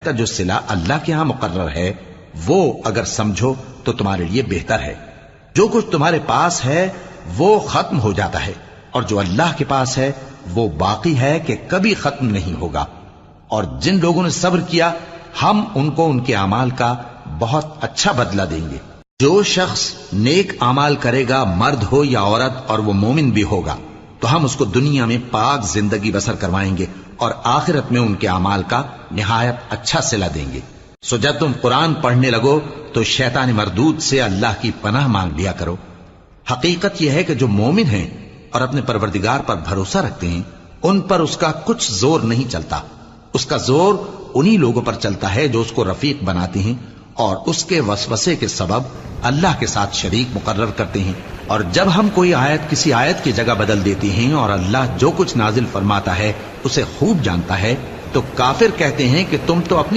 کا جو صلہ اللہ کے ہاں مقرر ہے وہ اگر سمجھو تو تمہارے لیے بہتر ہے. جو کچھ تمہارے پاس ہے وہ ختم ہو جاتا ہے اور جو اللہ کے پاس ہے وہ باقی ہے کہ کبھی ختم نہیں ہوگا. اور جن لوگوں نے صبر کیا ہم ان کو ان کے اعمال کا بہت اچھا بدلہ دیں گے. جو شخص نیک اعمال کرے گا مرد ہو یا عورت اور وہ مومن بھی ہوگا تو ہم اس کو دنیا میں پاک زندگی بسر کروائیں گے اور آخرت میں ان کے اعمال کا نہایت اچھا صلہ دیں گے. سو جب تم قرآن پڑھنے لگو تو شیطان مردود سے اللہ کی پناہ مانگ لیا کرو. حقیقت یہ ہے کہ جو مومن ہیں اور اپنے پروردگار پر بھروسہ رکھتے ہیں ان پر اس کا کچھ زور نہیں چلتا. اس کا زور انہی لوگوں پر چلتا ہے جو اس کو رفیق بناتے ہیں اور اس کے وسوسے کے سبب اللہ کے ساتھ شریک مقرر کرتے ہیں. اور جب ہم کوئی آیت کسی آیت کی جگہ بدل دیتے ہیں اور اللہ جو کچھ نازل فرماتا ہے اسے خوب جانتا ہے تو کافر کہتے ہیں کہ تم تو اپنی